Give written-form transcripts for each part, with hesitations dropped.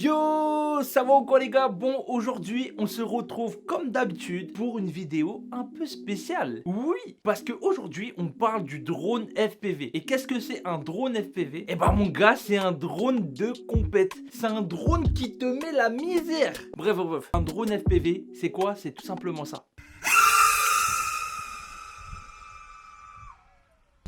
Yo, ça va ou quoi les gars? Bon, aujourd'hui on se retrouve comme d'habitude pour une vidéo un peu spéciale. Oui, parce que aujourd'hui on parle du drone FPV. Et qu'est-ce que c'est un drone FPV? Eh ben mon gars, c'est un drone de compète. C'est un drone qui te met la misère. Bref. Un drone FPV, c'est quoi? C'est tout simplement ça.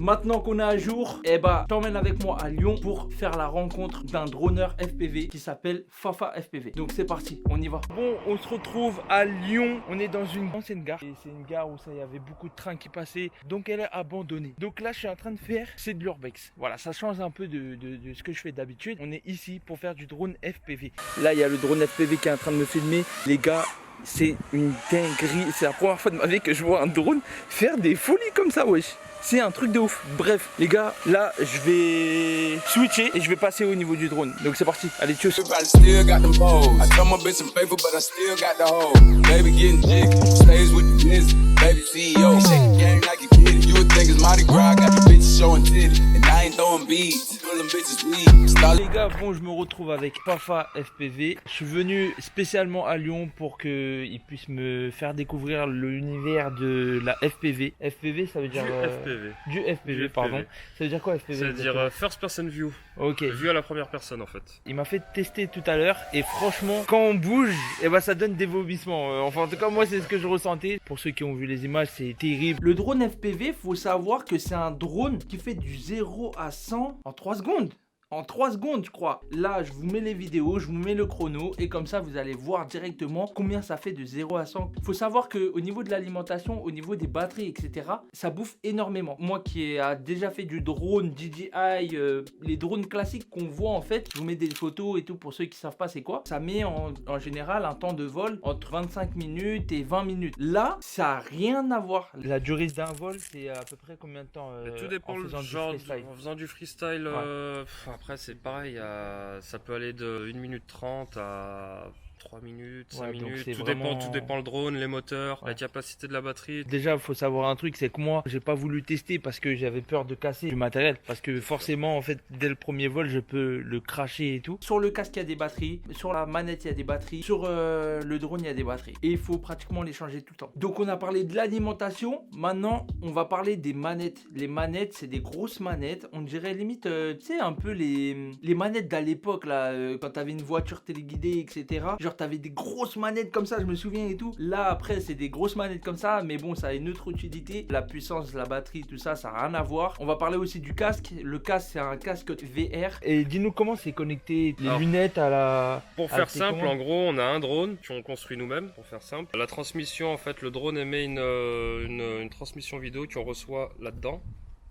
Maintenant qu'on est à jour, t'emmènes avec moi à Lyon pour faire la rencontre d'un droneur FPV qui s'appelle Fafa FPV. Donc c'est parti, on y va. Bon, on se retrouve à Lyon. On est dans une ancienne gare. Et c'est une gare où il y avait beaucoup de trains qui passaient. Donc elle est abandonnée. Donc là, je suis en train de faire, c'est de l'urbex. Voilà, ça change un peu de ce que je fais d'habitude. On est ici pour faire du drone FPV. Là, il y a le drone FPV qui est en train de me filmer. Les gars, c'est une dinguerie. C'est la première fois de ma vie que je vois un drone faire des folies comme ça, wesh. C'est un truc de ouf. Bref, les gars, là, je vais switcher et je vais passer au niveau du drone. Donc c'est parti. Allez, tchuss. Les gars, bon, je me retrouve avec Fafa FPV. Je suis venu spécialement à Lyon pour qu'il puisse me faire découvrir l'univers de la FPV. FPV, ça veut dire... Du FPV, pardon. Ça veut dire quoi FPV? Ça veut dire First Person View. Ok. Vue à la première personne en fait. Il m'a fait tester tout à l'heure et franchement, quand on bouge, ça donne des vomissements. Enfin, en tout cas, moi, c'est ce que je ressentais. Pour ceux qui ont vu les images, c'est terrible. Le drone FPV, faut savoir que c'est un drone qui fait du 0 à 100 en 3 secondes. En 3 secondes, je crois. Là, je vous mets les vidéos, je vous mets le chrono et comme ça, vous allez voir directement combien ça fait de 0 à 100. Il faut savoir qu'au niveau de l'alimentation, au niveau des batteries, etc., ça bouffe énormément. Moi qui a déjà fait du drone DJI, les drones classiques qu'on voit en fait, je vous mets des photos et tout pour ceux qui savent pas c'est quoi. Ça met en général un temps de vol entre 25 minutes et 20 minutes. Là, ça n'a rien à voir. La durée d'un vol, c'est à peu près combien de temps tout dépend le genre, en faisant du freestyle. Ouais. Après c'est pareil, ça peut aller de 1 minute 30 à 3 minutes, 5 minutes, tout dépend le drone, les moteurs, la capacité de la batterie. Déjà, il faut savoir un truc, c'est que moi, j'ai pas voulu tester parce que j'avais peur de casser du matériel. Parce que forcément, en fait, dès le premier vol, je peux le cracher et tout. Sur le casque, il y a des batteries. Sur la manette, il y a des batteries. Sur le drone, il y a des batteries. Et il faut pratiquement les changer tout le temps. Donc, on a parlé de l'alimentation. Maintenant, on va parler des manettes. Les manettes, c'est des grosses manettes. On dirait limite, tu sais, un peu les manettes d'à l'époque, là, quand t'avais une voiture téléguidée, etc. Genre, t'avais des grosses manettes comme ça, je me souviens et tout. Là, après, c'est des grosses manettes comme ça, mais bon, ça a une autre utilité. La puissance, la batterie, tout ça, ça n'a rien à voir. On va parler aussi du casque. Le casque, c'est un casque VR. Et dis-nous comment c'est connecté, les lunettes à la... Pour faire simple, en gros, on a un drone qu'on construit nous-mêmes, pour faire simple. La transmission, en fait, le drone émet une transmission vidéo qu'on reçoit là-dedans.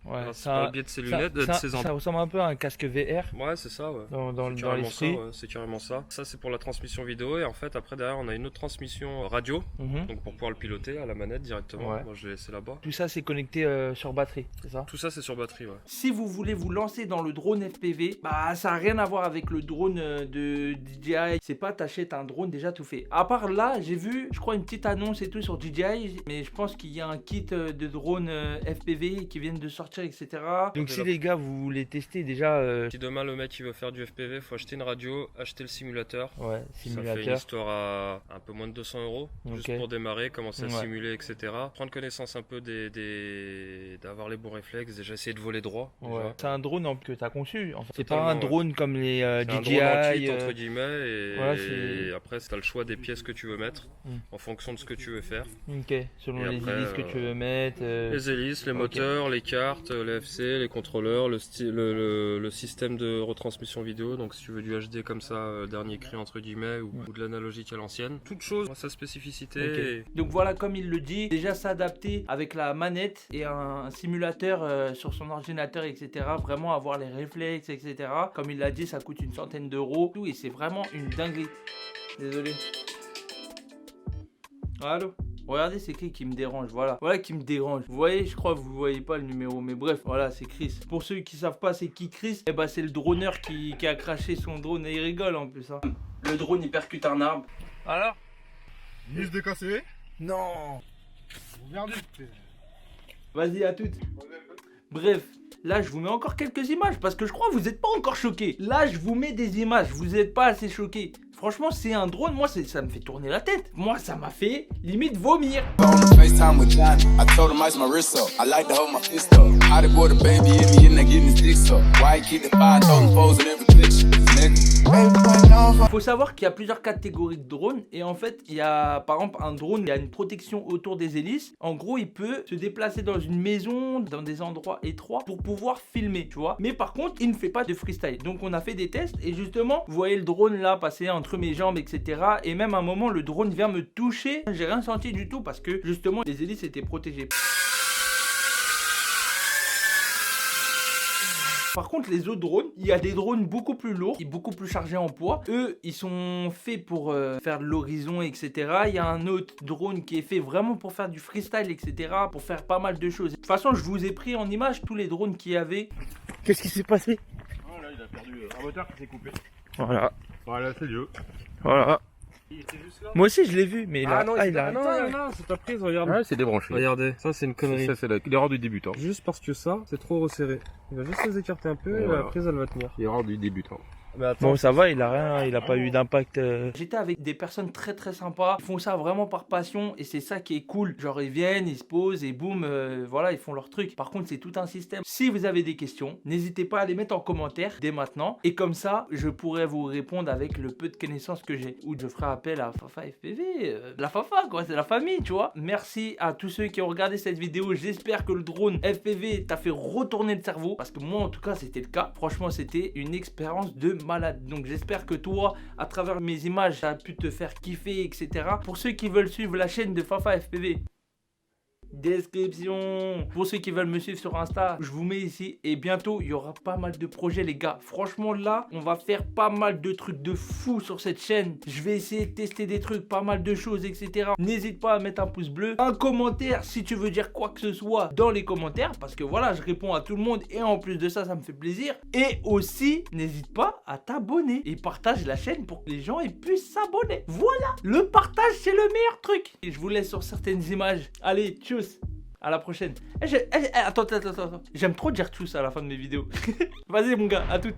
Ouais, c'est par le biais de ses lunettes, de ses ça ressemble un peu à un casque VR. Ouais, c'est ça, ouais. Dans l'esprit. C'est carrément ça. Ça, c'est pour la transmission vidéo. Et en fait, après, derrière, on a une autre transmission radio. Donc, pour pouvoir le piloter à la manette directement. Ouais. Moi, je l'ai laissé là-bas. Tout ça, c'est connecté sur batterie, c'est ça? Tout ça, c'est sur batterie, ouais. Si vous voulez vous lancer dans le drone FPV, ça n'a rien à voir avec le drone de DJI. C'est pas t'achètes un drone déjà tout fait. À part là, j'ai vu, je crois, une petite annonce et tout sur DJI. Mais je pense qu'il y a un kit de drone FPV qui viennent de sortir, etc. Donc si les gars vous voulez tester déjà si demain le mec il veut faire du FPV, faut acheter une radio, acheter le simulateur. Ouais, simulateur. Ça fait une histoire à un peu moins de 200 €. Juste pour démarrer, commencer à simuler, etc. Prendre connaissance un peu d'avoir les bons réflexes, déjà essayer de voler droit. Ouais. C'est un drone que tu as conçu en fait. C'est pas un drone comme les DJI. Un drone entre guillemets et après tu as le choix des pièces que tu veux mettre en fonction de ce que tu veux faire. Ok, selon les hélices que tu veux mettre. Les hélices, les moteurs, les cartes, les FC, les contrôleurs, le système de retransmission vidéo. Donc si tu veux du HD comme ça, dernier cri entre guillemets, ou de l'analogique à l'ancienne. Toute chose a sa spécificité. Okay. Donc voilà, comme il le dit, déjà s'adapter avec la manette et un simulateur sur son ordinateur, etc. Vraiment avoir les réflexes, etc. Comme il l'a dit, ça coûte une centaine d'euros. Et c'est vraiment une dinguerie. Désolé. Allô? Regardez, c'est qui me dérange, voilà qui me dérange. Vous voyez, je crois que vous voyez pas le numéro, mais bref, voilà, c'est Chris. Pour ceux qui savent pas c'est qui Chris, c'est le droneur qui a craché son drone et il rigole en plus. Hein. Le drone il percute un arbre. Alors? Vis décassé? Non. Regardez. Vas-y, à toutes. Bref, là je vous mets encore quelques images parce que je crois que vous n'êtes pas encore choqués. Là je vous mets des images, vous n'êtes pas assez choqués. Franchement, c'est un drone, moi ça me fait tourner la tête. Moi ça m'a fait limite vomir. Faut savoir qu'il y a plusieurs catégories de drones et en fait il y a par exemple un drone, il y a une protection autour des hélices. En gros il peut se déplacer dans une maison, dans des endroits étroits pour pouvoir filmer, tu vois. Mais par contre il ne fait pas de freestyle. Donc on a fait des tests et justement vous voyez le drone là passer entre mes jambes etc. Et même à un moment le drone vient me toucher. J'ai rien senti du tout parce que justement les hélices étaient protégées. Par contre les autres drones, il y a des drones beaucoup plus lourds et beaucoup plus chargés en poids. Eux ils sont faits pour faire de l'horizon etc. Il y a un autre drone qui est fait vraiment pour faire du freestyle etc. Pour faire pas mal de choses. De toute façon je vous ai pris en image tous les drones qu'il y avait. Qu'est-ce qui s'est passé? Oh là il a perdu un moteur qui s'est coupé. Voilà. Voilà c'est Dieu. Voilà. Il était juste là. Moi aussi je l'ai vu mais là non, il a... non, c'est ta prise, regarde. Ouais c'est débranché. Regardez, ça c'est une connerie. Ça c'est l'erreur du débutant. Juste parce que ça, c'est trop resserré. Il va juste les écarter un peu et Voilà. la prise elle va tenir. L'erreur du débutant. Mais attends, Bon ça va, il a rien, il a pas eu d'impact. J'étais avec des personnes très très sympas, ils font ça vraiment par passion et c'est ça qui est cool. Genre ils viennent, ils se posent et boum, voilà ils font leur truc. Par contre c'est tout un système. Si vous avez des questions, n'hésitez pas à les mettre en commentaire dès maintenant. Et comme ça, je pourrai vous répondre avec le peu de connaissances que j'ai. Ou je ferai appel à Fafa FPV, la Fafa quoi, c'est la famille tu vois. Merci à tous ceux qui ont regardé cette vidéo, j'espère que le drone FPV t'a fait retourner le cerveau. Parce que moi en tout cas c'était le cas. Franchement c'était une expérience de malade. Donc j'espère que toi, à travers mes images, ça a pu te faire kiffer, etc. Pour ceux qui veulent suivre la chaîne de Fafa FPV, description. Pour ceux qui veulent me suivre sur Insta, je vous mets ici. Et bientôt, il y aura pas mal de projets, les gars. Franchement, là, on va faire pas mal de trucs de fou sur cette chaîne. Je vais essayer de tester des trucs, pas mal de choses, etc. N'hésite pas à mettre un pouce bleu, un commentaire si tu veux dire quoi que ce soit dans les commentaires. Parce que voilà, je réponds à tout le monde. Et en plus de ça, ça me fait plaisir. Et aussi, n'hésite pas à t'abonner. Et partage la chaîne pour que les gens puissent s'abonner. Voilà, le partage, c'est le meilleur truc. Et je vous laisse sur certaines images. Allez, tchuss. À la prochaine. Attends. J'aime trop dire tchuss à la fin de mes vidéos. Vas-y mon gars, à toutes.